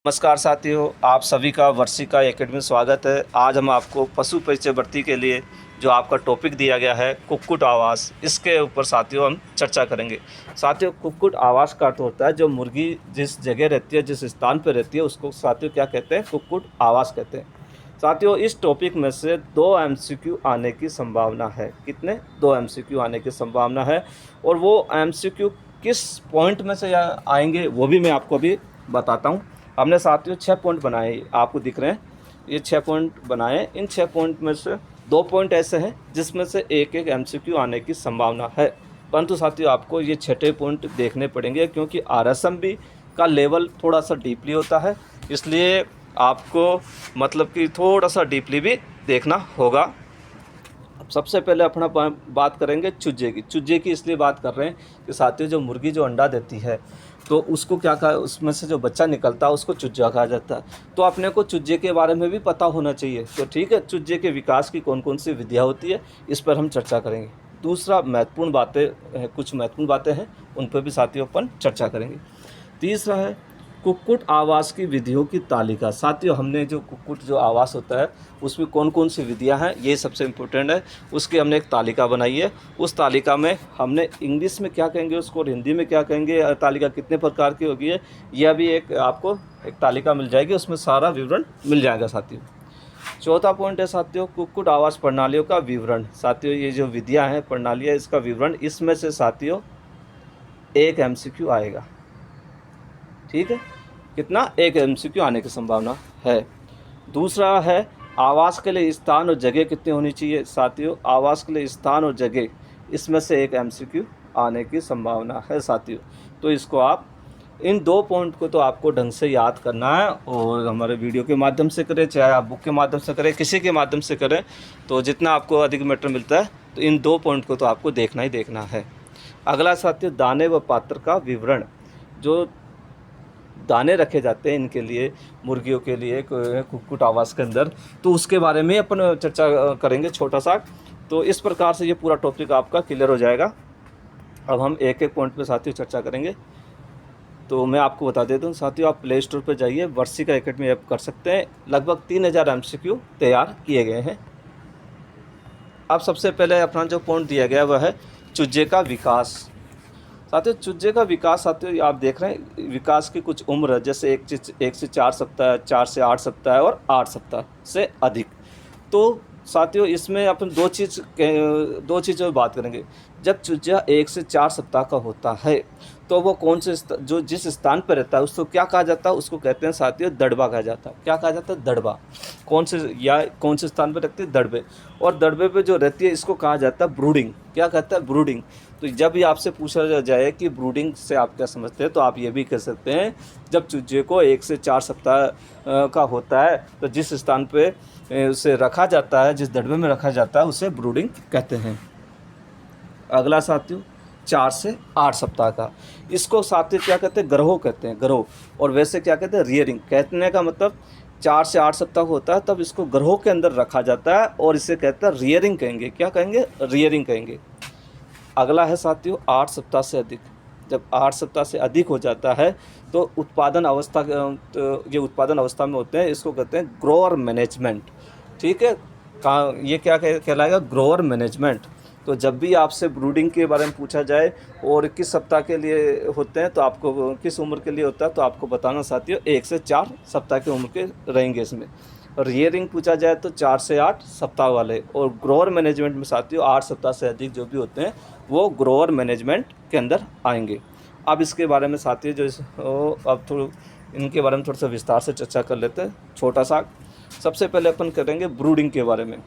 नमस्कार साथियों, आप सभी का वर्षिका एकेडमी में स्वागत है। आज हम आपको पशु परिचय भर्ती के लिए जो आपका टॉपिक दिया गया है कुक्कुट आवास, इसके ऊपर साथियों हम चर्चा करेंगे। साथियों, कुक्कुट आवास का अर्थ होता है जो मुर्गी जिस जगह रहती है, जिस स्थान पर रहती है, उसको साथियों क्या कहते हैं? कुक्कुट आवास कहते हैं। साथियों, इस टॉपिक में से 2 एमसीक्यू आने की संभावना है। कितने? 2 एमसीक्यू आने की संभावना है। और वो एमसीक्यू किस पॉइंट में से आएंगे वो भी मैं आपको अभी बताता हूँ। हमने साथियों 6 पॉइंट बनाए, आपको दिख रहे हैं ये 6 पॉइंट बनाए। इन 6 पॉइंट में से 2 पॉइंट ऐसे हैं जिसमें से एक एमसीक्यू आने की संभावना है, परंतु साथियों आपको ये 6 पॉइंट देखने पड़ेंगे क्योंकि आरएसएमबी का लेवल थोड़ा सा डीपली होता है, इसलिए आपको मतलब कि थोड़ा सा डीपली भी देखना होगा। अब सबसे पहले अपना बात करेंगे चूजे की। चूजे की इसलिए बात कर रहे हैं कि साथियों जो मुर्गी जो अंडा देती है तो उसको क्या कहा, उसमें से जो बच्चा निकलता है उसको चूजा कहा जाता है। तो अपने को चूजे के बारे में भी पता होना चाहिए। तो ठीक है, चूजे के विकास की कौन कौन सी विधियाँ होती है इस पर हम चर्चा करेंगे। दूसरा महत्वपूर्ण बातें, कुछ महत्वपूर्ण बातें हैं, उन पर भी साथियों अपन चर्चा करेंगे। तीसरा है कुक्कुट आवास की विधियों की तालिका। साथियों हमने जो कुक्कुट जो आवास होता है उसमें कौन कौन सी विधियां हैं ये सबसे इम्पोर्टेंट है, उसकी हमने एक तालिका बनाई है। उस तालिका में हमने इंग्लिश में क्या कहेंगे उसको और हिंदी में क्या कहेंगे, तालिका कितने प्रकार की होगी है, यह भी एक आपको एक तालिका मिल जाएगी, उसमें सारा विवरण मिल जाएगा साथियों। चौथा पॉइंट है साथियों कुक्कुट आवास प्रणालियों का विवरण। साथियों ये जो विधियाँ हैं, प्रणालियाँ, इसका विवरण, इसमें से साथियों एक एमसीक्यू आएगा। ठीक है, कितना? एक एमसीक्यू आने की संभावना है। दूसरा है आवास के लिए स्थान और जगह कितनी होनी चाहिए। साथियों आवास के लिए स्थान और जगह, इसमें से एक एमसीक्यू आने की संभावना है साथियों। तो इसको आप इन 2 पॉइंट को तो आपको ढंग से याद करना है, और हमारे वीडियो के माध्यम से करें, चाहे आप बुक के माध्यम से करें, किसी के माध्यम से करें, तो जितना आपको अधिक मैटर मिलता है तो इन 2 पॉइंट को तो आपको देखना ही देखना है। अगला साथियों दाने व पात्र का विवरण। जो दाने रखे जाते हैं इनके लिए, मुर्गियों के लिए कुक्कुट आवास के अंदर, तो उसके बारे में अपन चर्चा करेंगे छोटा सा। तो इस प्रकार से ये पूरा टॉपिक आपका क्लियर हो जाएगा। अब हम एक एक पॉइंट पे साथियों चर्चा करेंगे। तो मैं आपको बता देता हूँ साथियों, आप प्ले स्टोर पर जाइए, वर्षिका एकेडमी ऐप कर सकते हैं। लगभग 3000 एमसीक्यू तैयार किए गए हैं। अब सबसे पहले अपना जो पॉइंट दिया गया वह है चूजे का विकास। साथियों चूजे का विकास, साथियों आप देख रहे हैं विकास की कुछ उम्र है, जैसे 1 से 4 सप्ताह, 4 से 8 सप्ताह और 8 सप्ताह से अधिक। तो साथियों इसमें अपन दो चीज़ों में बात करेंगे। जब चूजा 1 से 4 सप्ताह का होता है तो वो कौन से जो जिस स्थान पर रहता है उसको क्या कहा जाता है? उसको कहते हैं साथियों दड़बा कहा जाता है। क्या कहा जाता है? दड़बा। कौन से स्थान पर रहती है? दड़बे। और दड़बे पे जो रहती है इसको कहा जाता है ब्रूडिंग। क्या कहता है? ब्रूडिंग। तो जब भी आपसे पूछा जाए कि ब्रूडिंग से आप क्या समझते हैं, तो आप ये भी कह सकते हैं जब चूजे को 1 से 4 सप्ताह का होता है तो जिस स्थान पे उसे रखा जाता है, जिस दड़बे में रखा जाता है, उसे ब्रूडिंग कहते हैं। अगला साथियों 4 से 8 सप्ताह का, इसको साथियों क्या कहते हैं? ग्रोह कहते हैं, ग्रोह। और वैसे क्या कहते हैं? रियरिंग। कहने का मतलब 4 से 8 सप्ताह का होता है तब इसको ग्रोह के अंदर रखा जाता है और इसे कहते हैं रियरिंग कहेंगे। क्या कहेंगे? रियरिंग कहेंगे। अगला है साथियों 8 सप्ताह से अधिक। जब 8 सप्ताह से अधिक हो जाता है तो उत्पादन अवस्था, तो ये उत्पादन अवस्था में होते हैं, इसको कहते हैं ग्रोअर मैनेजमेंट। ठीक है, कहाँ ये क्या कहलाएगा? Grower management. तो जब भी आपसे ब्रूडिंग के बारे में पूछा जाए और किस सप्ताह के लिए होते हैं, तो आपको किस उम्र के लिए होता है, तो आपको बताना साथियों 1 से 4 सप्ताह की उम्र के रहेंगे इसमें। रियरिंग पूछा जाए तो 4 से 8 सप्ताह वाले, और ग्रोअर मैनेजमेंट में साथियों 8 सप्ताह से अधिक जो भी होते हैं वो ग्रोअर मैनेजमेंट के अंदर आएंगे। अब इसके बारे में साथियों अब थोड़ा इनके बारे में थोड़ा सा विस्तार से चर्चा कर लेते हैं छोटा सा। सबसे पहले अपन करेंगे ब्रूडिंग के बारे में।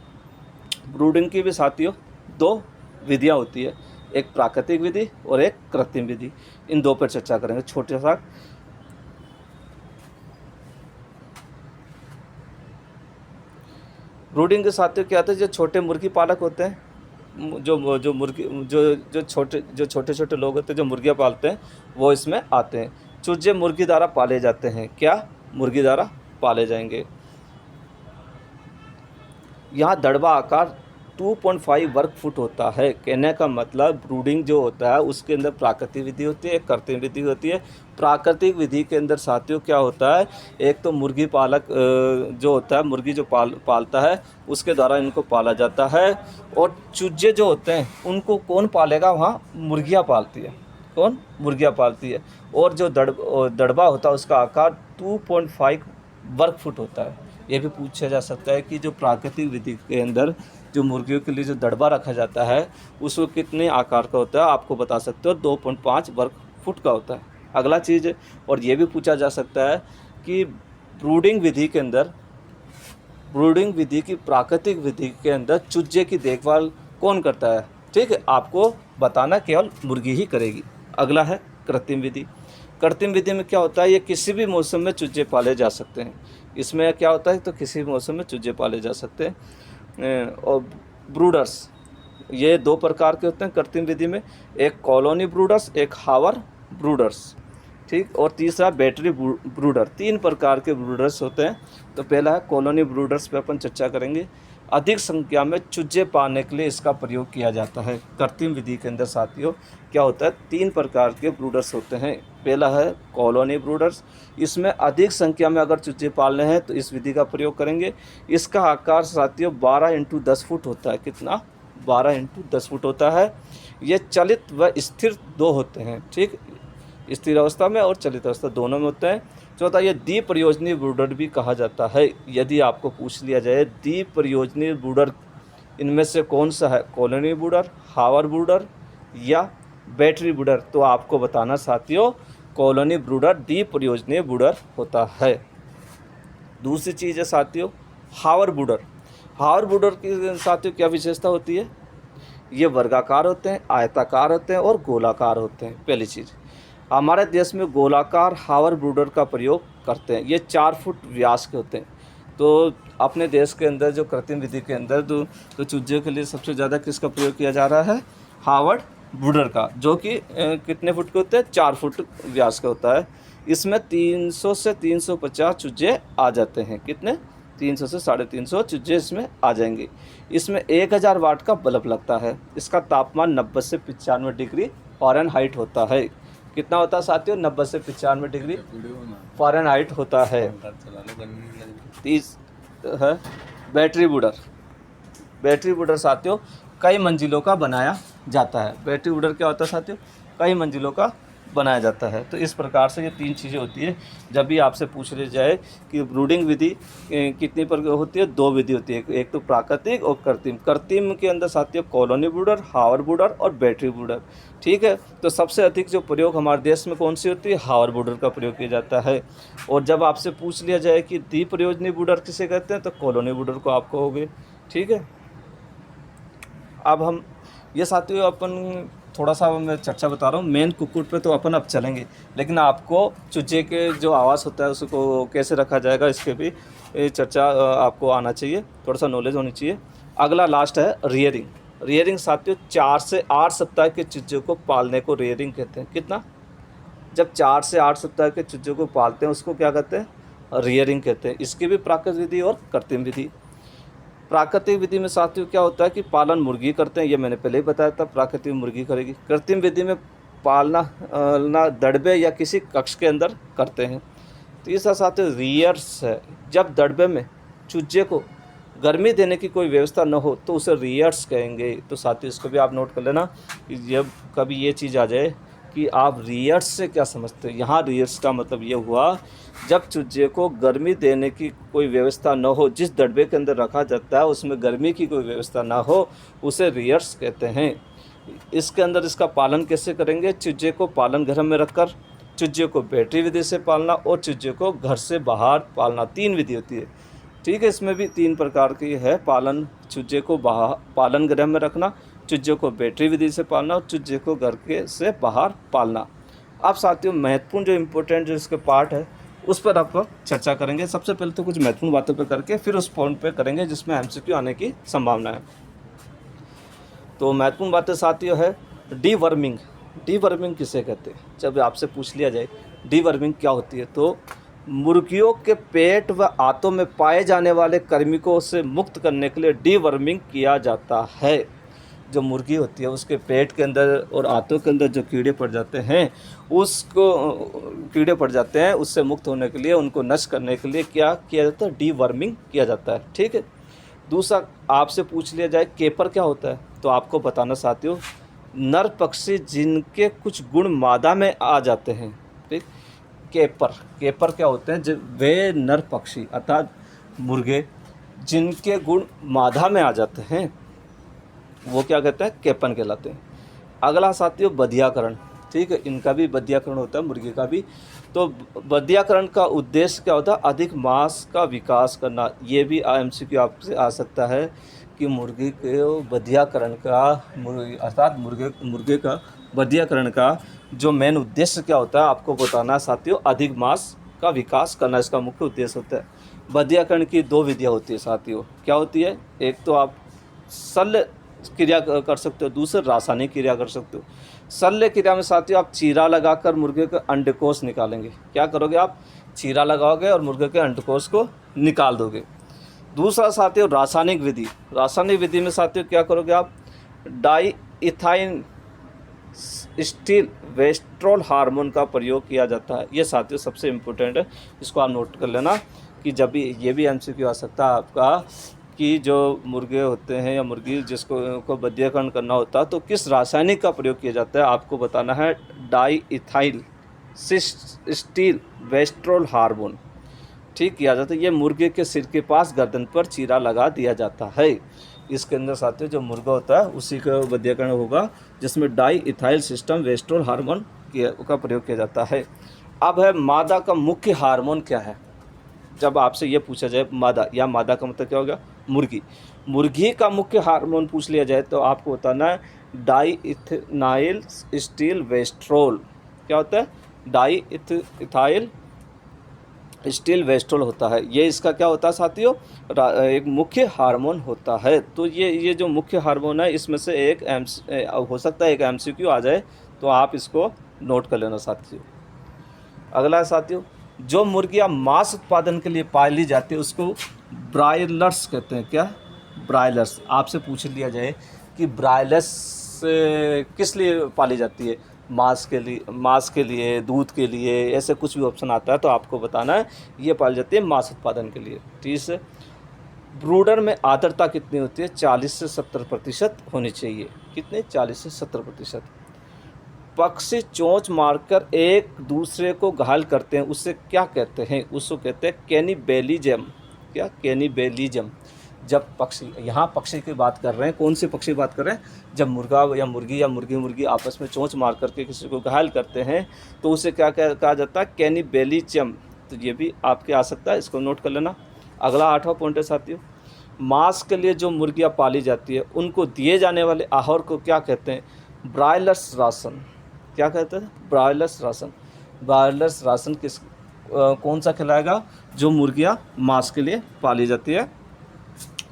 ब्रूडिंग की भी साथियों 2 विधियाँ होती है, एक प्राकृतिक विधि और एक कृत्रिम विधि। इन 2 पर चर्चा करेंगे छोटे सा। ब्रूडिंग के साथियों क्या होता है, जो छोटे मुर्गी पालक होते हैं, जो मुर्गी जो छोटे छोटे लोग होते हैं जो मुर्गियाँ पालते हैं, वो इसमें आते हैं। चूजे मुर्गी द्वारा पाले जाते हैं। क्या? मुर्गी द्वारा पाले जाएंगे। यहाँ दड़बा आकार 2.5 वर्ग फुट होता है। कहने का मतलब ब्रूडिंग जो होता है उसके अंदर प्राकृतिक विधि होती है, एक कृत्रिम विधि होती है। प्राकृतिक विधि के अंदर साथियों क्या होता है, एक तो मुर्गी पालक जो होता है, मुर्गी जो पालता है उसके द्वारा इनको पाला जाता है। और चूजे जो होते हैं उनको कौन पालेगा, वहाँ मुर्गियाँ पालती है। कौन? मुर्गियाँ पालती है। और जो दड़बा होता है उसका आकार 2.5 वर्ग फुट होता है। ये भी पूछा जा सकता है कि जो प्राकृतिक विधि के अंदर जो मुर्गियों के लिए जो दड़बा रखा जाता है उसको कितने आकार का होता है, आपको बता सकते हो 2.5 वर्ग फुट का होता है। अगला चीज़, और ये भी पूछा जा सकता है कि ब्रूडिंग विधि के अंदर, ब्रूडिंग विधि की प्राकृतिक विधि के अंदर चूजे की देखभाल कौन करता है। ठीक है, आपको बताना केवल मुर्गी ही करेगी। अगला है कृत्रिम विधि। कृत्रिम विधि में क्या होता है, ये किसी भी मौसम में चूजे पाले जा सकते हैं। इसमें क्या होता है, तो किसी भी मौसम में चूजे पाले जा सकते हैं। और ब्रूडर्स, ये 2 प्रकार के होते हैं कृत्रिम विधि में, एक कॉलोनी ब्रूडर्स, एक हावर ब्रूडर्स। ठीक, और तीसरा बैटरी ब्रूडर। 3 प्रकार के ब्रूडर्स होते हैं। तो पहला है कॉलोनी ब्रूडर्स पे अपन चर्चा करेंगे। अधिक संख्या में चूजे पालने के लिए इसका प्रयोग किया जाता है। कृत्रिम विधि के अंदर साथियों क्या होता है, 3 प्रकार के ब्रूडर्स होते हैं। पहला है कॉलोनी ब्रूडर्स, इसमें अधिक संख्या में अगर चूजे पालने हैं तो इस विधि का प्रयोग करेंगे। इसका आकार साथियों 12x10 फुट होता है। कितना? 12x10 फुट होता है। ये चलित व स्थिर 2 होते हैं। ठीक, स्थिर अवस्था में और चलित अवस्था दोनों में होते हैं। चौथा, ये द्विप्रयोजनीय ब्रूडर भी कहा जाता है। यदि आपको पूछ लिया जाए द्विप्रयोजनीय ब्रूडर इनमें से कौन सा है, कॉलोनी ब्रूडर, हावर ब्रूडर या बैटरी ब्रूडर, तो आपको बताना साथियों कॉलोनी ब्रूडर द्विप्रयोजनीय ब्रूडर होता है। दूसरी चीज़ है साथियों हावर ब्रूडर। हावर ब्रूडर की साथियों क्या विशेषता होती है, ये वर्गाकार होते हैं, आयताकार होते हैं और गोलाकार होते हैं। पहली चीज़, हमारे देश में गोलाकार हावर ब्रूडर का प्रयोग करते हैं। ये 4 फुट व्यास के होते हैं। तो अपने देश के अंदर जो कृत्रिम विधि के अंदर तो चूजे के लिए सबसे ज़्यादा किसका प्रयोग किया जा रहा है, हावर ब्रूडर का, जो कि कितने फुट के होते हैं, 4 फुट व्यास का होता है। इसमें 300 से 350 चूजे आ जाते हैं। कितने? 300 से 350 चूजे इसमें आ जाएंगे। इसमें 1000 वाट का बल्ब लगता है। इसका तापमान 90 से 95 डिग्री फ़ारेनहाइट होता है। कितना होता है साथियों, 90 से 95 डिग्री फ़ारेनहाइट होता है। 30 है बैटरी ब्रूडर। बैटरी ब्रूडर साथियों कई मंजिलों का बनाया जाता है। बैटरी ब्रूडर क्या होता है साथियों, कई मंजिलों का बनाया जाता है। तो इस प्रकार से ये 3 चीज़ें होती है। जब भी आपसे पूछ ले जाए कि ब्रूडिंग विधि कितनी प्रकार होती है, 2 विधि होती है, एक तो प्राकृतिक और कृत्रिम। कृत्रिम के अंदर साथियों कॉलोनी ब्रूडर, हावर ब्रूडर और बैटरी ब्रूडर। ठीक है, तो सबसे अधिक जो प्रयोग हमारे देश में कौन सी होती है, हावर ब्रूडर का प्रयोग किया जाता है। और जब आपसे पूछ लिया जाए कि द्विप्रयोजनीय ब्रूडर किसे कहते हैं, तो कॉलोनी ब्रूडर को आप कहोगे। ठीक है, अब हम ये साथियों अपन थोड़ा सा मैं चर्चा बता रहा हूँ, मेन कुक्कुट पे तो अपन अब चलेंगे, लेकिन आपको चूजे के जो आवाज़ होता है उसको कैसे रखा जाएगा इसके भी चर्चा आपको आना चाहिए, थोड़ा सा नॉलेज होनी चाहिए। अगला लास्ट है रियरिंग। रियरिंग साथियों 4 से 8 सप्ताह के चूजे को पालने को रियरिंग कहते हैं। कितना? जब 4 से 8 सप्ताह के चूजे को पालते हैं उसको क्या कहते हैं, रियरिंग कहते हैं। इसकी भी प्राकृतिक विधि और कृत्रिम विधि। प्राकृतिक विधि में साथियों क्या होता है कि पालन मुर्गी करते हैं, ये मैंने पहले ही बताया था, प्राकृतिक मुर्गी करेगी। कृत्रिम विधि में पालना दड़बे या किसी कक्ष के अंदर करते हैं। तीसरा साथियों रियर्स है। जब दड़बे में चूजे को गर्मी देने की कोई व्यवस्था न हो तो उसे रियर्स कहेंगे। तो साथियों इसको भी आप नोट कर लेना कि जब कभी ये चीज़ आ जाए कि आप रियर्स से क्या समझते हैं। यहाँ रियर्स का मतलब ये हुआ जब चूजे को गर्मी देने की कोई व्यवस्था न हो, जिस दड़बे के अंदर रखा जाता है उसमें गर्मी की कोई व्यवस्था ना हो, उसे रियर्स कहते हैं। इसके अंदर इसका पालन कैसे करेंगे, चूजे को पालन घर में रखकर, चूजे को बैटरी विधि से पालना और चूजे को घर से बाहर पालना। 3 विधि होती है। ठीक है, इसमें भी 3 प्रकार की है पालन। चूजे को पालन गृह में रखना, चूजे को बैटरी विधि से पालना और चूजे को घर के से बाहर पालना। अब साथियों महत्वपूर्ण जो इम्पोर्टेंट जो इसके पार्ट है उस पर आप चर्चा करेंगे। सबसे पहले तो कुछ महत्वपूर्ण बातों पर करके फिर उस पॉइंट पे करेंगे जिसमें एमसीक्यू आने की संभावना है। तो महत्वपूर्ण बातें साथियों है डीवर्मिंग। डीवर्मिंग किसे कहते हैं, जब आपसे पूछ लिया जाए डीवर्मिंग क्या होती है, तो मुर्गियों के पेट व आंतों में पाए जाने वाले कृमियों से मुक्त करने के लिए डीवर्मिंग किया जाता है। जो मुर्गी होती है उसके पेट के अंदर और आंतों के अंदर जो कीड़े पड़ जाते हैं, उससे मुक्त होने के लिए, उनको नष्ट करने के लिए क्या किया जाता है? डीवर्मिंग किया जाता है। ठीक है। दूसरा आपसे पूछ लिया जाए केपर क्या होता है, तो आपको बताना साथियों, नर पक्षी जिनके कुछ गुण मादा में आ जाते हैं। ठीक। केपर क्या होते हैं? जब वे नर पक्षी अर्थात मुर्गे जिनके गुण मादा में आ जाते हैं, वो क्या कहते हैं? केपन कहलाते हैं। अगला साथियों बधियाकरण। ठीक है, इनका भी बधियाकरण होता है, मुर्गी का भी। तो बधियाकरण का उद्देश्य क्या होता है? अधिक मांस का विकास करना। ये भी एमसीक्यू आपसे आ सकता है कि मुर्गी के बधियाकरण का, अर्थात मुर्गे का बधियाकरण का जो मेन उद्देश्य क्या होता है, आपको बताना साथियों, अधिक मांस का विकास करना इसका मुख्य उद्देश्य होता है। बधियाकरण की दो विधियाँ होती है साथियों। क्या होती है? एक तो आप शल्य क्रिया कर सकते हो, दूसरे रासायनिक क्रिया कर सकते हो। शल्य क्रिया में साथियों आप चीरा लगाकर मुर्गे का अंडकोश निकालेंगे। क्या करोगे आप? चीरा लगाओगे और मुर्गे के अंडकोश को निकाल दोगे। दूसरा साथियों रासायनिक विधि में साथियों क्या करोगे आप? डाई इथाइन स्टील वेस्ट्रोल हार्मोन का प्रयोग किया जाता है। ये साथियों सबसे इम्पोर्टेंट है, इसको आप नोट कर लेना कि जब भी ये भी एमसीक्यू आ सकता है आपका कि जो मुर्गे होते हैं या मुर्गी जिसको बधियाकरण करना होता है, तो किस रासायनिक का प्रयोग किया जाता है, आपको बताना है। डाई इथाइल स्टील वेस्ट्रोल हार्मोन ठीक किया जाता है। ये मुर्गे के सिर के पास गर्दन पर चीरा लगा दिया जाता है। इसके अंदर साथियों जो मुर्गा होता है उसी का बधियाकरण होगा, जिसमें डाई इथाइल सिस्टम वेस्ट्रोल हार्मोन का प्रयोग किया जाता है। अब है मादा का मुख्य हार्मोन क्या है। जब आपसे ये पूछा जाए मादा का मतलब क्या होगा? मुर्गी का मुख्य हार्मोन पूछ लिया जाए तो आपको बताना है डाई इथाइल स्टील वेस्ट्रोल। क्या होता है? डाई इथाइल स्टील वेस्ट्रोल होता है। ये इसका क्या होता है साथियों? एक मुख्य हार्मोन होता है। तो ये जो मुख्य हार्मोन है, इसमें से एक हो सकता है एक एमसीक्यू आ जाए, तो आप इसको नोट कर लेना साथियों। अगला है साथियों, जो मुर्गियाँ मांस उत्पादन के लिए पाली जाती है उसको ब्रायलर्स कहते हैं। क्या? ब्रायलर्स। आपसे पूछ लिया जाए कि ब्रायलर्स किस लिए पाली जाती है? मांस के लिए, दूध के लिए, ऐसे कुछ भी ऑप्शन आता है तो आपको बताना है ये पाली जाती है मांस उत्पादन के लिए। ठीक है। ब्रूडर में आर्द्रता कितनी होती है? 40 से 70% होनी चाहिए। कितने? 40 से 70%। पक्षी चोंच मारकर एक दूसरे को घायल करते हैं, उससे क्या कहते हैं? उसको कहते हैं कैनिबेलिज्म। क्या? कैनिबेलिज्म। जब पक्षी, यहाँ पक्षी की बात कर रहे हैं, कौन से पक्षी बात कर रहे हैं? जब मुर्गा या मुर्गी आपस में चोंच मार करके किसी को घायल करते हैं तो उसे क्या कहा जाता है? कैनिबेलिज्म। तो ये भी आपके आ सकता है, इसको नोट कर लेना। अगला 8वां पॉइंट है साथियों, मांस के लिए जो मुर्गियाँ पाली जाती है उनको दिए जाने वाले आहार को क्या कहते हैं? ब्रायलर्स राशन। क्या कहते हैं? ब्रायलर्स राशन। ब्रायलर्स राशन कौन सा खिलाएगा? जो मुर्गियाँ मांस के लिए पाली जाती है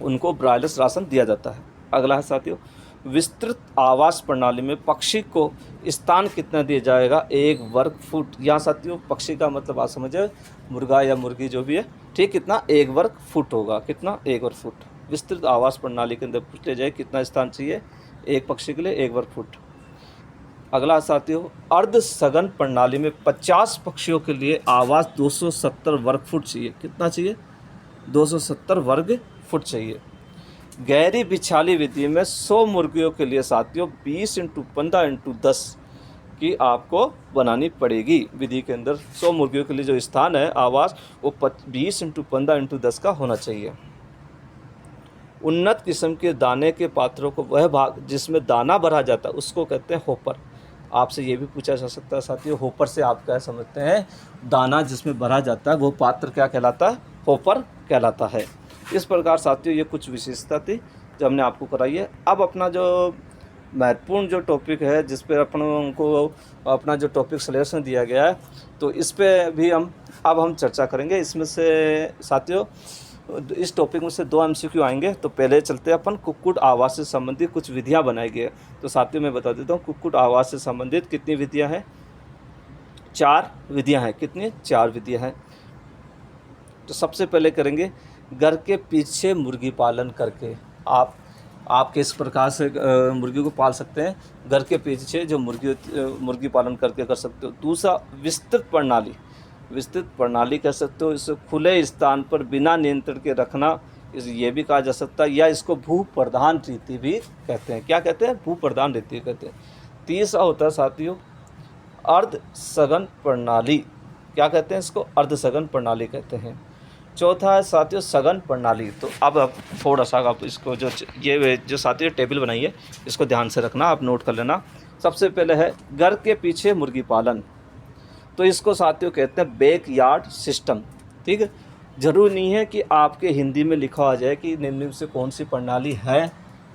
उनको ब्रायलर्स राशन दिया जाता है। अगला है साथियों, विस्तृत आवास प्रणाली में पक्षी को स्थान कितना दिया जाएगा? 1 वर्ग फुट। यहाँ साथियों पक्षी का मतलब आप समझे, मुर्गा या मुर्गी जो भी है, ठीक, कितना? 1 वर्ग फुट होगा। कितना? 1 वर्ग फुट। विस्तृत आवास प्रणाली के अंदर पूछ लिया जाए कितना स्थान चाहिए एक पक्षी के लिए? 1 वर्ग फुट। अगला साथियों, अर्ध सघन प्रणाली में 50 पक्षियों के लिए आवास 270 वर्ग फुट चाहिए। कितना चाहिए? 270 वर्ग फुट चाहिए। गहरी बिछाली विधि में 100 मुर्गियों के लिए साथियों 20 × 15 × 10 की आपको बनानी पड़ेगी। विधि के अंदर 100 मुर्गियों के लिए जो स्थान है आवास, वो 20 × 15 × 10 का होना चाहिए। उन्नत किस्म के दाने के पात्रों को, वह भाग जिसमें दाना भरा जाता है उसको कहते हैं होपर। आपसे ये भी पूछा जा सकता है साथियों, होपर से आप क्या समझते हैं? दाना जिसमें भरा जाता है वो पात्र क्या कहलाता है? होपर कहलाता है। इस प्रकार साथियों ये कुछ विशेषता थी जो हमने आपको कराई है। अब अपना जो महत्वपूर्ण जो टॉपिक है, जिस पर अपन को अपना जो टॉपिक सिलेक्शन दिया गया है, तो इस पर भी हम चर्चा करेंगे। इसमें से साथियों इस टॉपिक में से 2 एमसीक्यू आएंगे। तो पहले चलते हैं अपन कुक्कुट आवास से संबंधित कुछ विधियां बनाई गई है। तो साथियों मैं बता देता हूँ कुक्कुट आवास से संबंधित कितनी विधियां हैं? 4 विधियां हैं। कितनी? 4 विधियां हैं। तो सबसे पहले करेंगे घर के पीछे मुर्गी पालन करके। आप किस प्रकार से मुर्गी को पाल सकते हैं, घर के पीछे जो मुर्गी पालन करके कर सकते हो। दूसरा, विस्तृत प्रणाली कर सकते हो, इसे खुले स्थान पर बिना नियंत्रण के रखना, ये भी कहा जा सकता है, या इसको भू प्रधान रीति भी कहते हैं। क्या कहते हैं? भू प्रधान रीति कहते हैं। तीसरा होता है साथियों अर्ध सघन प्रणाली। क्या कहते हैं इसको? अर्ध सघन प्रणाली कहते हैं। चौथा है साथियों सघन प्रणाली। तो अब थोड़ा सा आप इसको जो साथियों टेबल बनाई है इसको ध्यान से रखना, आप नोट कर लेना। सबसे पहले है घर के पीछे मुर्गी पालन, तो इसको साथियों कहते हैं बैकयार्ड सिस्टम। ठीक है, जरूरी नहीं है कि आपके हिंदी में लिखा आ जाए कि निम्न से कौन सी प्रणाली है,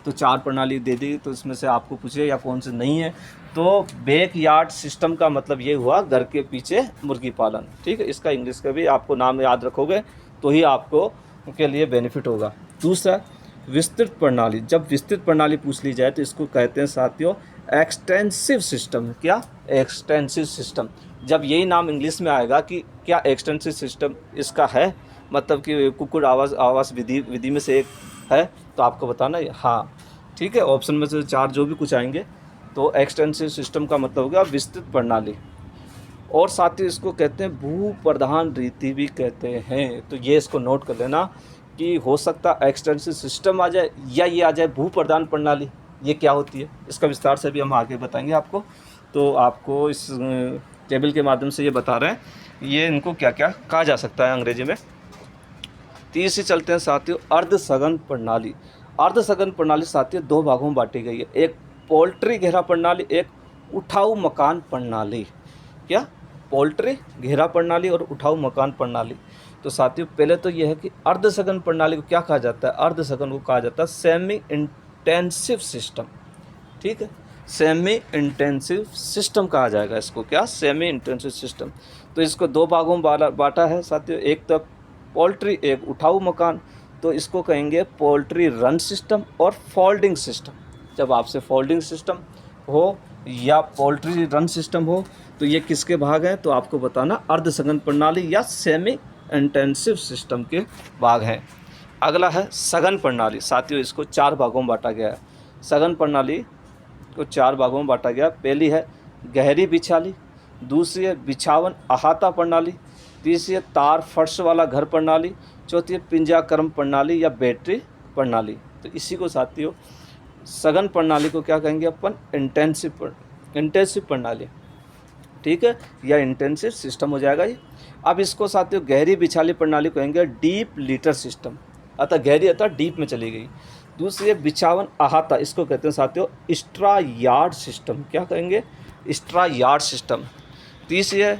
तो 4 प्रणाली दे दी तो इसमें से आपको पूछे या कौन सी नहीं है। तो बैकयार्ड सिस्टम का मतलब ये हुआ घर के पीछे मुर्गी पालन। ठीक है, इसका इंग्लिश का भी आपको नाम याद रखोगे तो ही आपको के लिए बेनिफिट होगा। दूसरा, विस्तृत प्रणाली। जब विस्तृत प्रणाली पूछ ली जाए तो इसको कहते हैं साथियों एक्सटेंसिव सिस्टम। क्या? Extensive system. जब यही नाम इंग्लिश में आएगा कि क्या एक्सटेंसिव सिस्टम इसका है, मतलब कि कुक्कुट आवास विधि में से एक है, तो आपको बताना है हाँ। ठीक है, ऑप्शन में से 4 जो भी कुछ आएंगे, तो एक्सटेंसिव सिस्टम का मतलब होगा विस्तृत प्रणाली। और साथ ही इसको कहते हैं भू प्रधान रीति भी कहते हैं। तो ये इसको नोट कर लेना कि हो सकता है एक्सटेंसिव सिस्टम आ जाए या ये आ जाए भू प्रधान प्रणाली। ये क्या होती है इसका विस्तार से भी हम आगे बताएंगे आपको। तो आपको इस टेबल के माध्यम से ये बता रहे हैं ये इनको क्या क्या कहा जा सकता है अंग्रेजी में। तीसरी चलते हैं साथियों अर्ध सघन प्रणाली। अर्ध सघन प्रणाली साथियों 2 भागों में बांटी गई है, एक पोल्ट्री घेरा प्रणाली, एक उठाऊ मकान प्रणाली। क्या? पोल्ट्री घेरा प्रणाली और उठाऊ मकान प्रणाली। तो साथियों पहले तो यह है कि अर्ध सघन प्रणाली को क्या कहा जाता है? अर्ध सघन को कहा जाता है सेमी इंटेंसिव सिस्टम। ठीक है, सेमी इंटेंसिव सिस्टम कहा जाएगा इसको। क्या? Semi intensive system. तो इसको 2 भागों में बांटा है साथियों, एक तो पोल्ट्री, एक उठाऊ मकान। तो इसको कहेंगे पोल्ट्री रन सिस्टम और फोल्डिंग सिस्टम। जब आपसे फोल्डिंग सिस्टम हो या पोल्ट्री रन सिस्टम हो तो ये किसके भाग हैं? तो आपको बताना अर्ध सघन प्रणाली या सेमी इंटेंसिव सिस्टम के भाग हैं। अगला है सघन प्रणाली। साथियों इसको 4 भागों में बांटा गया है। सघन प्रणाली को 4 भागों में बांटा गया। पहली है गहरी बिछाली, दूसरी है बिछावन अहाता प्रणाली, तीसरी है तार फर्श वाला घर प्रणाली, चौथी है पिंजाक्रम प्रणाली या बैटरी प्रणाली। तो इसी को साथियों सघन प्रणाली को क्या कहेंगे अपन? इंटेंसिव प्रणाली। ठीक है, या इंटेंसिव सिस्टम हो जाएगा ये। अब इसको साथियों गहरी बिछाली प्रणाली कहेंगे डीप लिटर सिस्टम, अतः गहरी अतः डीप में चली गई। दूसरी है बिछावन अहाता, इसको कहते हैं साथियों स्ट्रा यार्ड सिस्टम। क्या कहेंगे? Straw yard system. तीसरी है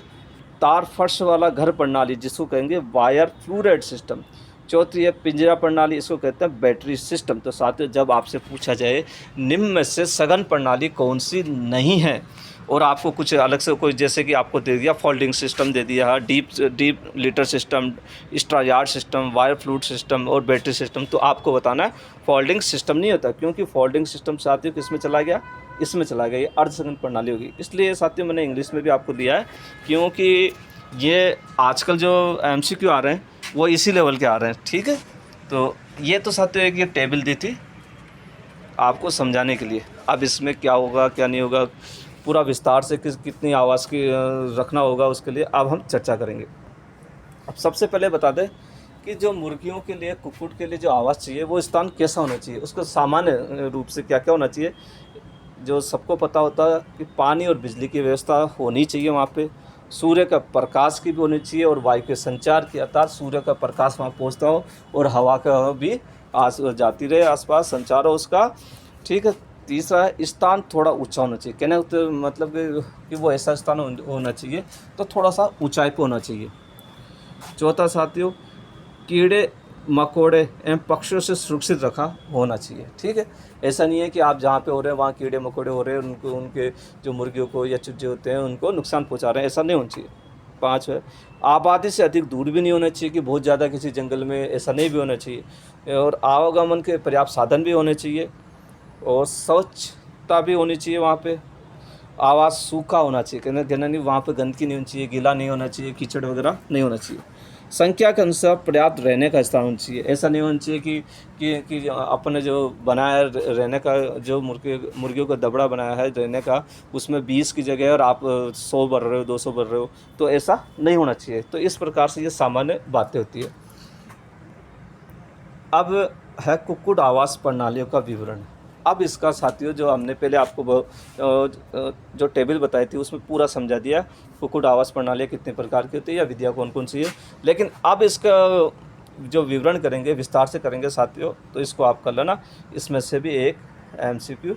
तार फर्श वाला घर प्रणाली, जिसको कहेंगे वायर फ्लूरेड सिस्टम। चौथी है पिंजरा प्रणाली, इसको कहते हैं बैटरी सिस्टम। तो साथियों जब आपसे पूछा जाए निम्न में से सघन प्रणाली कौन सी नहीं है और आपको कुछ अलग से कोई जैसे कि आपको दे दिया फोल्डिंग सिस्टम दे दिया, deep litre system, straw yard system, wire fluid system और बैटरी सिस्टम, तो आपको बताना है फोल्डिंग सिस्टम नहीं होता, क्योंकि फोल्डिंग सिस्टम साथियों किस में चला गया? इसमें चला गया, ये अर्ध सघन प्रणाली होगी। इसलिए साथियों मैंने इंग्लिश में भी आपको दिया है, क्योंकि ये आजकल जो MCQ आ रहे हैं वो इसी लेवल के आ रहे हैं। ठीक है, तो ये तो साथियों एक ये टेबल दी थी आपको समझाने के लिए। अब इसमें क्या होगा क्या नहीं होगा पूरा विस्तार से कितनी आवाज़ की रखना होगा उसके लिए अब हम चर्चा करेंगे। अब सबसे पहले बता दें कि जो मुर्गियों के लिए कुक्कुट के लिए जो आवाज़ चाहिए वो स्थान कैसा होना चाहिए, उसका सामान्य रूप से क्या क्या होना चाहिए। जो सबको पता होता है कि पानी और बिजली की व्यवस्था होनी चाहिए वहाँ पे, सूर्य का प्रकाश की भी होनी चाहिए और वायु के संचार की, अर्थात सूर्य का प्रकाश वहाँ पहुँचता हो और हवा का भी जाती रहे आसपास, संचार हो उसका। ठीक है, तीसरा है स्थान थोड़ा ऊंचा होना चाहिए। कहने तो मतलब कि वो ऐसा स्थान होना चाहिए तो थोड़ा सा ऊंचाई पे होना चाहिए। चौथा साथियों कीड़े मकोड़े एवं पक्षियों से सुरक्षित रखा होना चाहिए। ठीक है, ऐसा नहीं है कि आप जहाँ पे हो रहे हैं वहाँ कीड़े मकोड़े हो रहे हैं, उनके जो मुर्गियों को या चूजे होते हैं उनको नुकसान पहुँचा रहे हैं, ऐसा नहीं होना चाहिए। 5 है आबादी से अधिक दूर भी नहीं होना चाहिए कि बहुत ज़्यादा किसी जंगल में, ऐसा नहीं भी होना चाहिए। और आवागमन के पर्याप्त साधन भी होने चाहिए और स्वच्छता भी होनी चाहिए वहाँ पे। आवास सूखा होना चाहिए, कहना नहीं वहाँ पे गंदगी नहीं होनी चाहिए, गीला नहीं होना चाहिए, कीचड़ वगैरह नहीं होना चाहिए। संख्या के अनुसार पर्याप्त रहने का स्थान होना चाहिए। ऐसा नहीं होना चाहिए कि अपने जो बनाया रहने का, जो मुर्गियों का दबड़ा बनाया है रहने का, उसमें 20 की जगह और आप 100 भर रहे हो, 200 भर रहे हो, तो ऐसा नहीं होना चाहिए। तो इस प्रकार से ये सामान्य बातें होती है। अब है कुक्कुट आवास प्रणालियों का विवरण। अब इसका साथियों, जो हमने पहले आपको जो टेबल बताई थी उसमें पूरा समझा दिया कुक्कुट आवास प्रणालियाँ कितने प्रकार की होती है या विधियाँ कौन कौन सी है। लेकिन अब इसका जो विवरण करेंगे, विस्तार से करेंगे साथियों, तो इसको आप कर लेना, इसमें से भी एक MCQ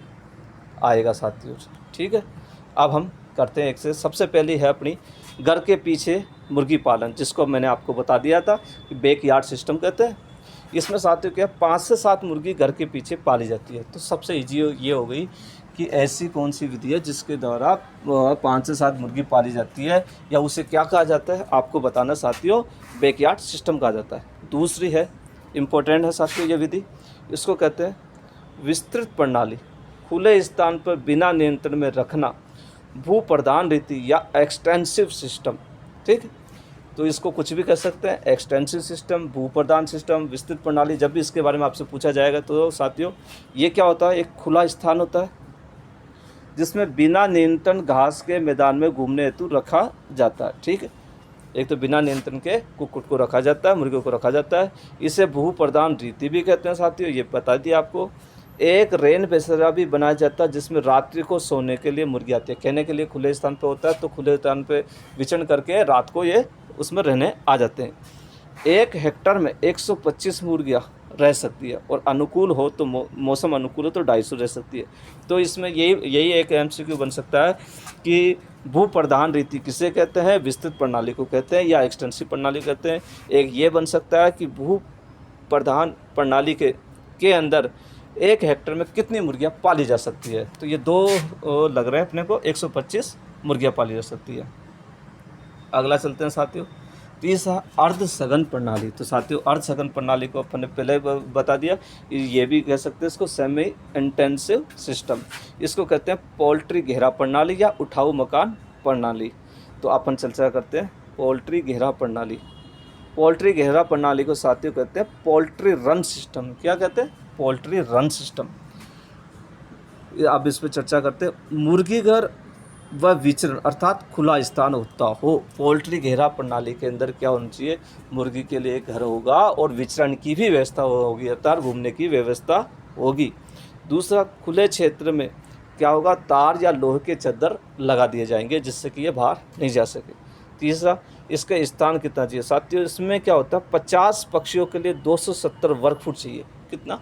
आएगा साथियों। ठीक है, अब हम करते हैं एक से। सबसे पहली है अपनी घर के पीछे मुर्गी पालन, जिसको मैंने आपको बता दिया था कि बैकयार्ड सिस्टम कहते हैं। इसमें साथियों क्या 5 से 7 मुर्गी घर के पीछे पाली जाती है। तो सबसे ईजी ये हो गई कि ऐसी कौन सी विधि है जिसके द्वारा 5 से 7 मुर्गी पाली जाती है, या उसे क्या कहा जाता है आपको बताना साथियों, बैकयार्ड सिस्टम कहा जाता है। दूसरी है, इम्पोर्टेंट है साथियों ये विधि, इसको कहते हैं विस्तृत प्रणाली, खुले स्थान पर बिना नियंत्रण में रखना, भू प्रधान रीति या एक्सटेंसिव सिस्टम। ठीक, तो इसको कुछ भी कह सकते हैं, एक्सटेंसिव सिस्टम, भू प्रधान सिस्टम, विस्तृत प्रणाली। जब भी इसके बारे में आपसे पूछा जाएगा तो साथियों ये क्या होता है, एक खुला स्थान होता है जिसमें बिना नियंत्रण घास के मैदान में घूमने हेतु रखा जाता है। ठीक है, एक तो बिना नियंत्रण के कुक्कुट को रखा जाता है, मुर्गियों को रखा जाता है। इसे भू प्रधान रीति भी कहते हैं साथियों, ये बता दिया आपको। एक रेन बसेरा भी बनाया जाता है जिसमें रात्रि को सोने के लिए मुर्गी आती है। कहने के लिए खुले स्थान पे होता है, तो खुले स्थान पे विचरण करके रात को ये उसमें रहने आ जाते हैं। 1 हेक्टर में 125 मुर्गियाँ रह सकती है, और अनुकूल हो तो मौसम अनुकूल हो तो 250 रह सकती है। तो इसमें यही एक MCQ बन सकता है कि भू प्रधान रीति किसे कहते हैं, विस्तृत प्रणाली को कहते हैं या एक्सटेंसिव प्रणाली कहते हैं। एक ये बन सकता है कि भू प्रधान प्रणाली के अंदर 1 हेक्टर में कितनी मुर्गियाँ पाली जा सकती है। तो ये दो लग रहे हैं अपने को, 125 मुर्गियाँ पाली जा सकती है। अगला चलते हैं साथियों, तीसरा अर्ध सघन प्रणाली। तो साथियों अर्ध सघन प्रणाली को अपन ने पहले बता दिया, ये भी कह सकते हैं इसको सेमी इंटेंसिव सिस्टम। इसको कहते हैं पोल्ट्री घेरा प्रणाली या उठाऊ मकान प्रणाली। तो अपन चर्चा करते हैं पोल्ट्री घेरा प्रणाली। पोल्ट्री घेरा प्रणाली को साथियों कहते हैं पोल्ट्री रन सिस्टम। क्या कहते हैं, पोल्ट्री रन सिस्टम। अब इस पर चर्चा करते हैं। मुर्गी घर व विचरण अर्थात खुला स्थान होता हो। पोल्ट्री घेरा प्रणाली के अंदर क्या होना चाहिए, मुर्गी के लिए एक घर होगा और विचरण की भी व्यवस्था होगी, अर्थात घूमने की व्यवस्था होगी। दूसरा, खुले क्षेत्र में क्या होगा, तार या लोहे के चद्दर लगा दिए जाएंगे जिससे कि ये बाहर नहीं जा सके। तीसरा, इसका स्थान कितना चाहिए साथियों, इसमें क्या होता है 50 पक्षियों के लिए 270 वर्ग फुट चाहिए। कितना,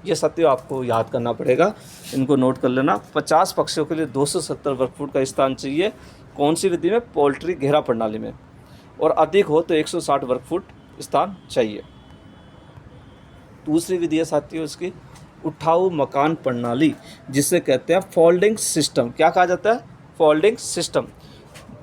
ये साथियों आपको याद करना पड़ेगा, इनको नोट कर लेना। 50 पक्षियों के लिए 270 वर्ग फुट का स्थान चाहिए। कौन सी विधि में, पोल्ट्री घेरा प्रणाली में। और अधिक हो तो 160 वर्ग फुट स्थान चाहिए। दूसरी विधि है साथियों इसकी उठाऊ मकान प्रणाली, जिसे कहते हैं फोल्डिंग सिस्टम। क्या कहा जाता है, फोल्डिंग सिस्टम।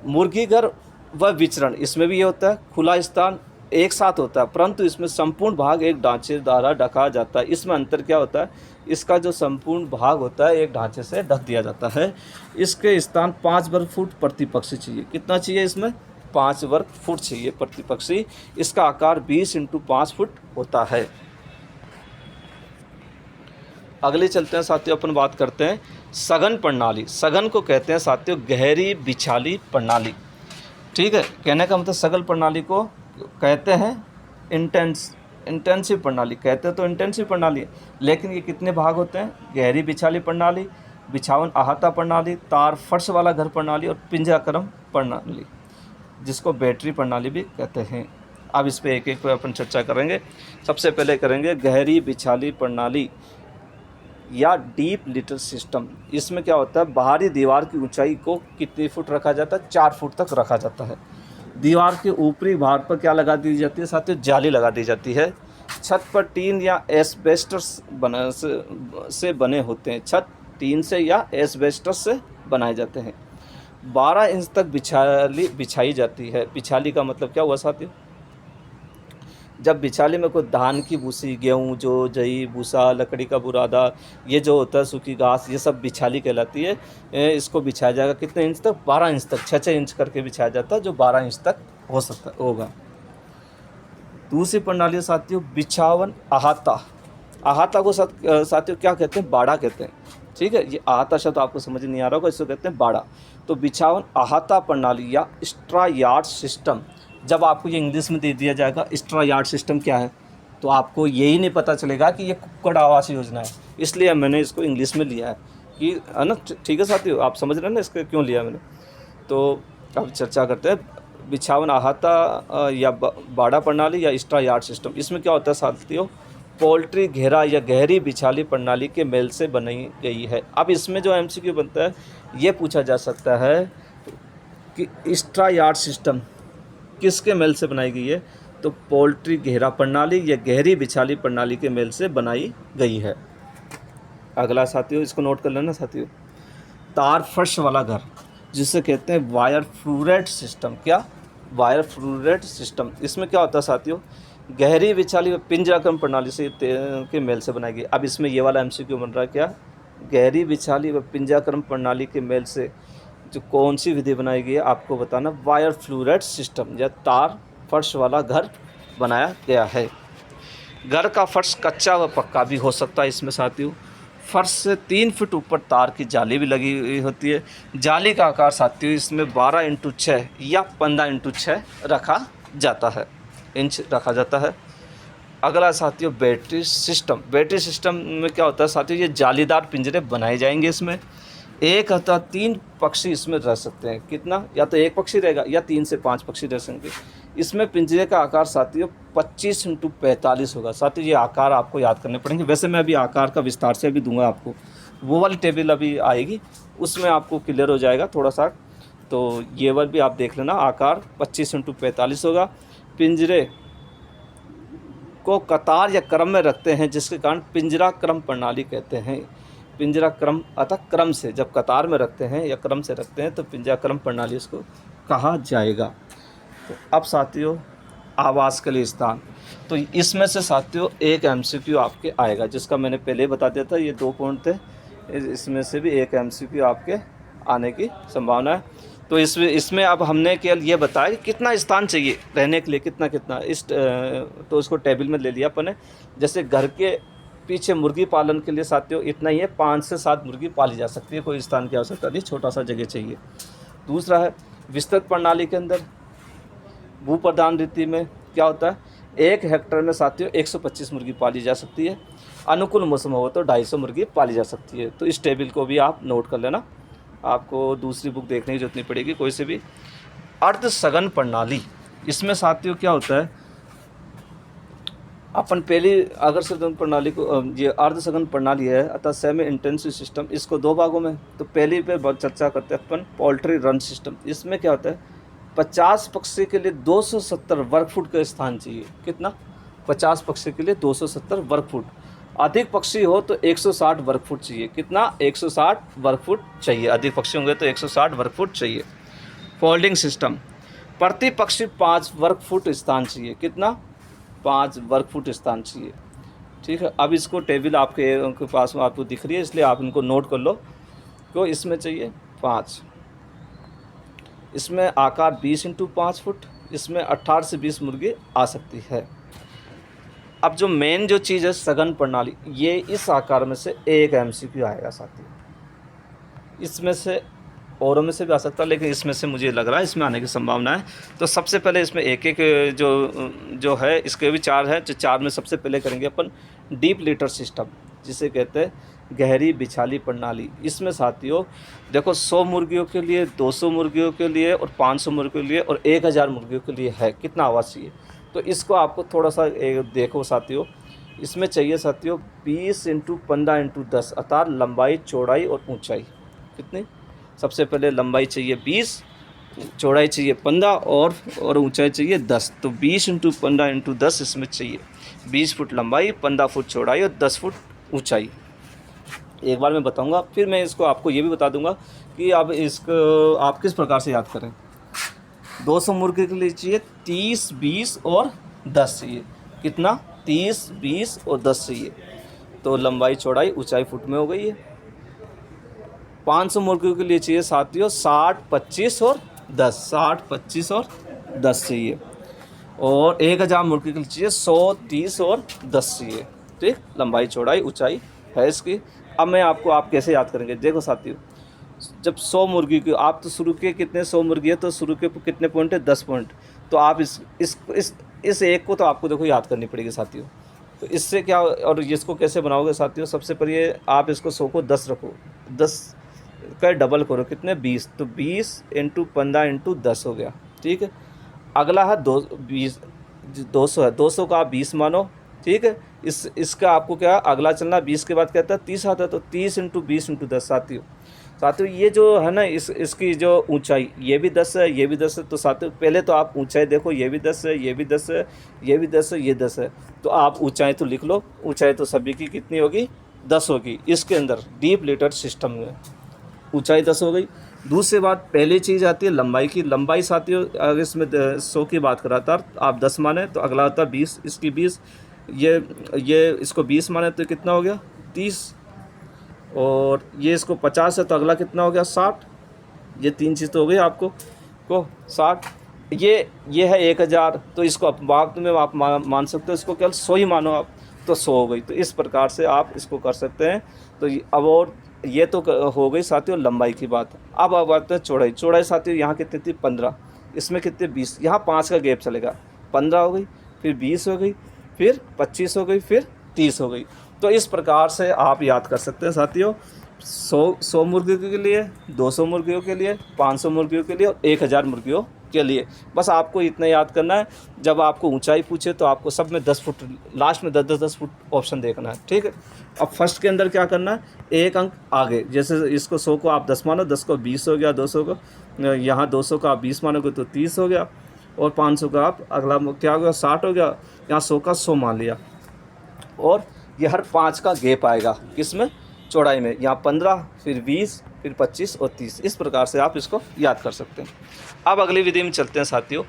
मुर्गी घर व विचरण, इसमें भी ये होता है खुला स्थान एक साथ होता है, परंतु इसमें संपूर्ण भाग एक ढांचे द्वारा ढका जाता है। इसमें अंतर क्या होता है, इसका जो संपूर्ण भाग होता है एक ढांचे से ढक दिया जाता है। इसके स्थान 5 वर्ग फुट प्रति पक्षी चाहिए। कितना चाहिए इसमें, 5 वर्ग फुट चाहिए प्रति पक्षी। इसका आकार 20 × 5 फुट होता है। अगले चलते हैं साथियों, अपन बात करते हैं सघन प्रणाली। सघन को कहते हैं साथियों गहरी बिछाली प्रणाली। ठीक है, कहने का मतलब सघन प्रणाली को कहते हैं इंटेंसिव प्रणाली। कहते हैं तो इंटेंसिव प्रणाली है, लेकिन ये कितने भाग होते हैं, गहरी बिछाली प्रणाली, बिछावन अहाता प्रणाली, तार फर्श वाला घर प्रणाली और पिंजराक्रम प्रणाली, जिसको बैटरी प्रणाली भी कहते हैं। अब इस पर एक एक पर अपन चर्चा करेंगे। सबसे पहले करेंगे गहरी बिछाली प्रणाली या डीप लिटर सिस्टम। इसमें क्या होता है, बाहरी दीवार की ऊंचाई को कितने फुट रखा जाता है, 4 फुट तक रखा जाता है। दीवार के ऊपरी भाग पर क्या लगा दी जाती है साथियों, जाली लगा दी जाती है। छत पर टीन या एस्बेस्टस से बने होते हैं। छत टीन से या एस्बेस्टस से बनाए जाते हैं। 12 इंच तक बिछाई जाती है। बिछाली का मतलब क्या हुआ साथियों, जब बिछाली में कोई धान की भूसी, गेहूँ जो जई भूसा, लकड़ी का बुरादा, ये जो होता है सूखी घास, ये सब बिछाली कहलाती है। इसको बिछाया जाएगा कितने इंच तक, 12 इंच तक, 6-6 इंच करके बिछाया जाता है, जो 12 इंच तक हो सकता होगा। दूसरी प्रणाली है साथियों बिछावन अहाता। अहाता को साथियों क्या कहते हैं? बाड़ा कहते हैं। ठीक है, ये अहाता शब्द आपको समझ नहीं आ रहा होगा, इसको कहते हैं बाड़ा। तो बिछावन अहाता प्रणाली या स्ट्रा यार्ड सिस्टम, जब आपको ये इंग्लिश में दे दिया जाएगा स्ट्रा यार्ड सिस्टम क्या है, तो आपको यही नहीं पता चलेगा कि ये कुक्कुट आवास योजना है। इसलिए मैंने इसको इंग्लिश में लिया है कि, है ना। ठीक है साथियों, आप समझ रहे हैं ना इसको क्यों लिया मैंने। तो अब चर्चा करते हैं बिछावन अहाता या बाड़ा प्रणाली या स्ट्रा यार्ड सिस्टम। इसमें क्या होता है साथियों? पोल्ट्री घेरा या गहरी बिछाली प्रणाली के मेल से बनाई गई है। अब इसमें जो एमसीक्यू बनता है ये पूछा जा सकता है कि स्ट्रा यार्ड सिस्टम किसके मेल से बनाई गई है? तो पोल्ट्री घेरा प्रणाली या गहरी बिछाली प्रणाली के मेल से बनाई गई है। अगला साथियों, इसको नोट कर लेना साथियों, तार फर्श वाला घर, जिसे कहते हैं वायर फ्लूरेट सिस्टम। क्या? वायर फ्लूरेट सिस्टम। इसमें क्या होता है साथियों? गहरी बिछाली व पिंजराक्रम प्रणाली से के मेल से बनाई गई। अब इसमें ये वाला एमसीक्यू बन रहा है क्या? गहरी बिछाली व पिंजराक्रम प्रणाली के मेल से जो कौन सी विधि बनाई गई है आपको बताना। वायर फ्लूरेट सिस्टम या तार फर्श वाला घर बनाया गया है। घर का फर्श कच्चा व पक्का भी हो सकता है इसमें साथियों। फर्श से 3 फीट ऊपर तार की जाली भी लगी हुई होती है। जाली का आकार साथियों इसमें 12x6 या 15x6 रखा जाता है, इंच रखा जाता है। अगला साथियों बैटरी सिस्टम। बैटरी सिस्टम में क्या होता है साथियों? ये जालीदार पिंजरे बनाए जाएंगे इसमें। एक अथवा 3 पक्षी इसमें रह सकते हैं। कितना? या तो 1 पक्षी रहेगा या 3 से 5 पक्षी रह सकेंगे। इसमें पिंजरे का आकार साथियों 25x45 होगा। साथियों ये आकार आपको याद करने पड़ेंगे। वैसे मैं अभी आकार का विस्तार से अभी दूंगा आपको, वो वाली टेबल अभी आएगी उसमें आपको क्लियर हो जाएगा थोड़ा सा। तो ये वाला भी आप देख लेना, आकार 25x45 होगा। पिंजरे को कतार या क्रम में रखते हैं जिसके कारण पिंजरा क्रम प्रणाली कहते हैं। पिंजरा क्रम अतः क्रम से, जब कतार में रखते हैं या क्रम से रखते हैं तो पिंजरा क्रम प्रणाली इसको कहा जाएगा। तो अब साथियों आवास के लिए स्थान, तो इसमें से साथियों एक एमसीक्यू आपके आएगा जिसका मैंने पहले ही बता दिया था। ये 2 पॉइंट थे, इसमें से भी एक एमसीक्यू आपके आने की संभावना है। तो इसमें अब हमने केवल ये बताया कि कितना स्थान चाहिए रहने के लिए, कितना तो उसको टेबल में ले लिया अपन ने। जैसे घर के पीछे मुर्गी पालन के लिए साथियों इतना ही है, 5 से 7 मुर्गी पाली जा सकती है, कोई स्थान की आवश्यकता नहीं, छोटा सा जगह चाहिए। दूसरा है विस्तृत प्रणाली के अंदर भू प्रधान रीति में क्या होता है? 1 हेक्टेयर में साथियों 125 मुर्गी पाली जा सकती है। अनुकूल मौसम हो तो 250 मुर्गी पाली जा सकती है। तो इस टेबल को भी आप नोट कर लेना, आपको दूसरी बुक देखने की जरूरत नहीं पड़ेगी कोई से भी। अर्ध सघन प्रणाली, इसमें साथियों क्या होता है? अपन पहली अगर सघन प्रणाली को, ये अर्ध सघन प्रणाली है अर्थात सेमी इंटेंसिव सिस्टम, इसको 2 भागों में, तो पहली पे चर्चा करते हैं अपन पोल्ट्री रन सिस्टम। इसमें क्या होता है? 50 पक्षी के लिए 270 वर्ग फुट का स्थान चाहिए। कितना? 50 पक्षी के लिए 270 वर्ग फुट। अधिक पक्षी हो तो 160 वर्ग फुट चाहिए। कितना? 160 वर्ग फुट चाहिए। अधिक पक्षी होंगे तो 160 वर्ग फुट चाहिए। फोल्डिंग सिस्टम, प्रति पक्षी 5 वर्ग फुट स्थान चाहिए। कितना? 5 वर्ग फुट स्थान चाहिए। ठीक है, अब इसको टेबल आपके पास में आपको दिख रही है इसलिए आप इनको नोट कर लो। तो इसमें चाहिए 5, इसमें आकार 20x5 फुट, इसमें 18 से 20 मुर्गी आ सकती है। अब जो मेन जो चीज़ है सघन प्रणाली, ये इस आकार में से एक एमसीक्यू आएगा साथियों। इसमें से औरों में से भी आ सकता है लेकिन इसमें से मुझे लग रहा है इसमें आने की संभावना है। तो सबसे पहले इसमें एक जो है इसके भी 4 है, जो 4 में सबसे पहले करेंगे अपन डीप लीटर सिस्टम, जिसे कहते हैं गहरी बिछाली प्रणाली। इसमें साथियों देखो 100 मुर्गियों के लिए, 200 मुर्गियों के लिए और 500 मुर्गियों के लिए और 1000 मुर्गियों के लिए है। कितना आवास चाहिए? तो इसको आपको थोड़ा सा देखो साथियों, इसमें चाहिए साथियों 20x15x10 अर्थात लंबाई, चौड़ाई और ऊंचाई। कितनी? सबसे पहले लंबाई चाहिए 20, चौड़ाई चाहिए 15 और ऊंचाई चाहिए 10। तो 20x15x10 इसमें चाहिए। 20 फुट लंबाई, 15 फुट चौड़ाई और 10 फुट ऊंचाई। एक बार मैं बताऊंगा, फिर मैं इसको आपको ये भी बता दूंगा कि अब इसको आप किस प्रकार से याद करें। 200 मुर्गे के लिए चाहिए 30, 20 और 10 चाहिए। कितना? 30, 20 और 10 चाहिए। तो लंबाई, चौड़ाई, ऊंचाई फुट में हो गई है। 500 मुर्गियों के लिए चाहिए साथियों 60, 25 और 10। 60, 25 और 10 चाहिए। और 1000 मुर्गी के लिए चाहिए 100, 30 और 10 चाहिए। ठीक, लंबाई चौड़ाई ऊंचाई है इसकी। अब मैं आपको आप कैसे याद करेंगे, देखो साथियों, जब 100 मुर्गी की आप तो शुरू के कितने 100 मुर्गी है तो शुरू के कितने पॉइंट है 10 पॉइंट। तो आप इस एक को तो आपको देखो याद करनी पड़ेगी साथियों। तो इससे क्या, और इसको कैसे बनाओगे साथियों, सबसे पहले आप इसको 100 को 10 रखो, 10 का डबल करो कितने 20, तो 20 इंटू 15 इंटू 10 हो गया। ठीक है, अगला है 200 है, 200 का आप 20 मानो। ठीक है, इसका आपको क्या अगला चलना 20 के बाद कहता है 30 आता है, तो 30 इंटू 20 इंटू 10 साथियों। साथियों ये जो है ना इसकी जो ऊंचाई ये भी 10 है, ये भी 10 है। तो साथियों पहले तो आप ऊंचाई देखो, ये भी 10 है, ये भी 10 है, ये भी 10 है, ये 10 है। तो आप ऊंचाई तो लिख लो, ऊंचाई तो सभी की कितनी होगी 10 होगी। इसके अंदर डीप लिटर सिस्टम में ऊंचाई 10 हो गई। दूसरी बात पहली चीज़ आती है लंबाई की। लंबाई साथियों अगर इसमें 100 की बात करा था आप 10 माने तो अगला होता है 20, इसकी 20, ये इसको 20 माने तो कितना हो गया 30, और ये इसको 50 है तो अगला कितना हो गया 60। ये 3 चीज़ तो हो गई आपको को 60। ये है 1000, तो इसको आप में आप मान सकते हो, इसको केवल 100 ही मानो आप, तो 100 हो गई। तो इस प्रकार से आप इसको कर सकते हैं। तो अब और ये तो हो गई साथियों लंबाई की बात। अब आते हैं चौड़ाई। चौड़ाई साथियों यहाँ कितनी थी 15, इसमें कितने 20, यहाँ 5 का गैप चलेगा, 15 हो गई, फिर 20 हो गई, फिर 25 हो गई, फिर 30 हो गई। तो इस प्रकार से आप याद कर सकते हैं साथियों 100 मुर्गियों के लिए, 200 मुर्गियों के लिए, 500 मुर्गियों के लिए और 1000 मुर्गियों के लिए। बस आपको इतना याद करना है। जब आपको ऊंचाई पूछे तो आपको सब में 10 फुट, लास्ट में 10 फुट ऑप्शन देखना है। ठीक है, अब फर्स्ट के अंदर क्या करना है, एक अंक आगे, जैसे इसको 100 को आप 10 मानो, 10 को 20 हो गया, 200 को यहाँ 200 का आप 20 मानोगे तो 30 हो गया, और 500 का आप अगला क्या हो गया 60 हो गया, यहाँ 100 का 100 मान लिया। और ये हर 5 का गैप आएगा किसमें, चौड़ाई में, यहाँ 15, फिर 20, फिर 25 और 30। इस प्रकार से आप इसको याद कर सकते हैं। अब अगली विधि में चलते हैं साथियों,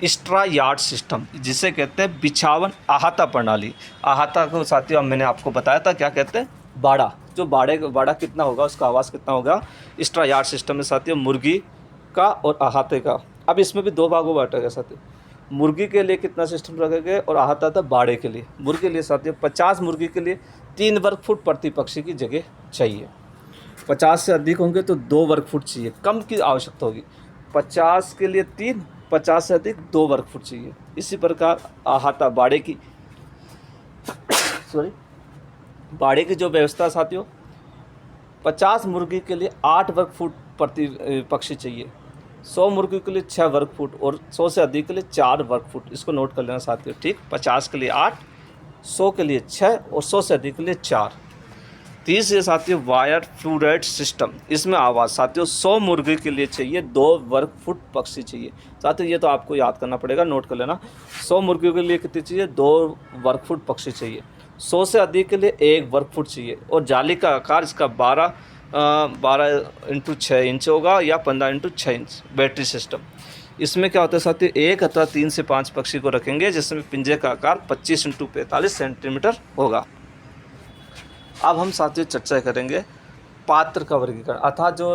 स्ट्रा यार्ड सिस्टम, जिसे कहते हैं बिछावन अहाता प्रणाली। अहाता को साथियों मैंने आपको बताया था क्या कहते हैं, बाड़ा। जो बाड़ा कितना होगा, उसका आवाज़ कितना होगा। स्ट्रा यार्ड सिस्टम में साथियों मुर्गी का और अहाते का, अब इसमें भी 2 भागों में बांटा गया साथियों। मुर्गी के लिए कितना सिस्टम रखे गए और अहाता था बाड़े के लिए। मुर्गी के लिए साथियों 50 मुर्गी के लिए 3 वर्ग फुट प्रति पक्षी की जगह चाहिए। 50 से अधिक होंगे तो 2 वर्ग फुट चाहिए, कम की आवश्यकता होगी। 50 के लिए 3, 50 से अधिक 2 वर्ग फुट चाहिए। इसी प्रकार अहाता बाड़े की बाड़े की जो व्यवस्था साथियों, 50 मुर्गी के लिए 8 वर्ग फुट प्रति पक्षी चाहिए, 100 मुर्गी के लिए 6 वर्ग फुट और 100 से अधिक के लिए 4 वर्ग फुट। इसको नोट कर लेना साथियों। ठीक, 50 के लिए 8, 100 के लिए 6 और 100 से अधिक के लिए 4। तीसरे साथियों वायर फ्लूइड सिस्टम, इसमें आवाज़ साथियों 100 मुर्गी के लिए चाहिए 2 वर्ग फुट पक्षी चाहिए। साथियों ये तो आपको याद करना पड़ेगा, नोट कर लेना। 100 मुर्गियों के लिए कितनी चाहिए, 2 वर्ग फुट पक्षी चाहिए। 100 से अधिक के लिए 1 वर्ग फुट चाहिए। और जाली का आकार इसका 12 इंटू 6 इंच होगा या 15 इंटू 6 इंच। बैटरी सिस्टम, इसमें क्या होता है साथियों, 1 अथवा 3 से 5 पक्षी को रखेंगे, जिसमें पिंजरे का आकार 25 इंटू 45 सेंटीमीटर होगा। अब हम साथियों चर्चा करेंगे पात्र का वर्गीकरण, अर्थात जो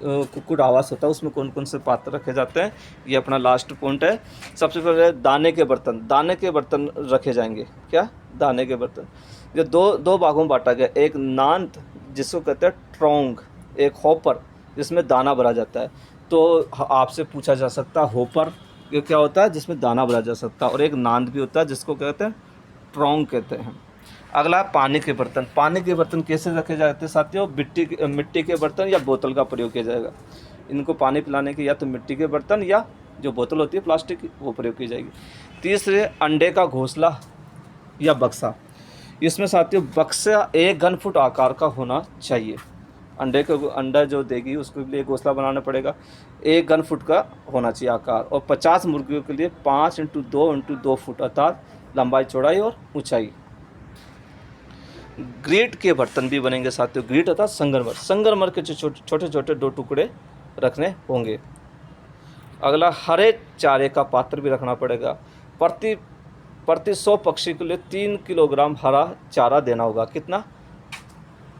कुक्कुट आवास होता है उसमें कौन कौन से पात्र रखे जाते हैं। ये अपना लास्ट पॉइंट है। सबसे पहले दाने के बर्तन, दाने के बर्तन रखे जाएंगे। क्या, दाने के बर्तन। ये दो भागों में बांटा गया, एक नांत जिसको कहते हैं ट्रोंग, एक हॉपर जिसमें दाना भरा जाता है। तो आपसे पूछा जा सकता है हॉपर ये क्या होता है, जिसमें दाना भरा जा सकता है, और एक नांद भी होता है जिसको कहते हैं ट्रोंग कहते हैं। अगला पानी के बर्तन। पानी के बर्तन कैसे रखे जाते हैं साथियों, मिट्टी के बर्तन या बोतल का प्रयोग किया जाएगा। इनको पानी पिलाने के या तो मिट्टी के बर्तन या जो बोतल होती है प्लास्टिक की वो प्रयोग की जाएगी। तीसरे अंडे का घोंसला या बक्सा। इसमें साथियों बक्सा 1 घन फुट आकार का होना चाहिए। अंडा जो देगी उसके लिए घोंसला बनाना पड़ेगा, 1 घन फुट का होना चाहिए आकार। और 50 मुर्गियों के लिए 5 इंटू 2 इंटू 2 फुट अर्थात लंबाई चौड़ाई और ऊंचाई। ग्रीट के बर्तन भी बनेंगे साथियों। ग्रीट अर्थात संगमरमर, संगमरमर के छोटे छोटे 2 टुकड़े रखने होंगे। अगला हरे चारे का पात्र भी रखना पड़ेगा। प्रति 100 पक्षी के लिए 3 किलोग्राम हरा चारा देना होगा। कितना,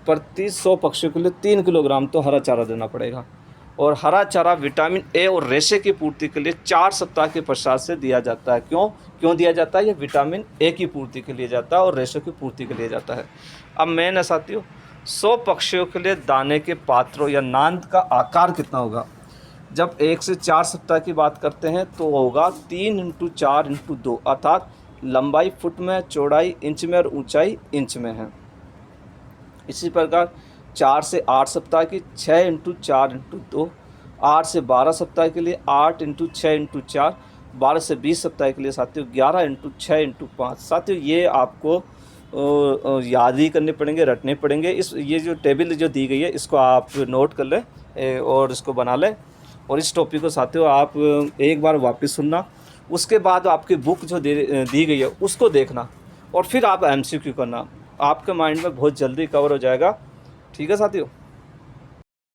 प्रति 100 पक्षियों के लिए 3 किलोग्राम तो हरा चारा देना पड़ेगा। और हरा चारा विटामिन ए और रेशे की पूर्ति के लिए 4 सप्ताह के पश्चात से दिया जाता है। क्यों दिया जाता है? ये विटामिन ए की पूर्ति के लिए जाता है और रेशे की पूर्ति के लिए जाता है। अब मेन है साथियों, 100 पक्षियों के लिए दाने के पात्रों या नांद का आकार कितना होगा? जब 1 से 4 सप्ताह की बात करते हैं तो होगा 3 × 4 × 2, अर्थात लंबाई फुट में, चौड़ाई इंच में और ऊंचाई इंच में है। इसी प्रकार 4 से 8 सप्ताह की 6 × 4 × 2, 8 से 12 सप्ताह के लिए 8 × 6 × 4, 12 से 20 सप्ताह के लिए साथियों 11 × 6 × 5। साथियों ये आपको याद ही करने पड़ेंगे, रटने पड़ेंगे। ये जो टेबल जो दी गई है इसको आप नोट कर लें और इसको बना लें। और इस टॉपिक को साथियों आप एक बार वापस सुनना, उसके बाद आपकी बुक जो दी गई है उसको देखना और फिर आप MCQ करना, आपके माइंड में बहुत जल्दी कवर हो जाएगा। ठीक है साथियों।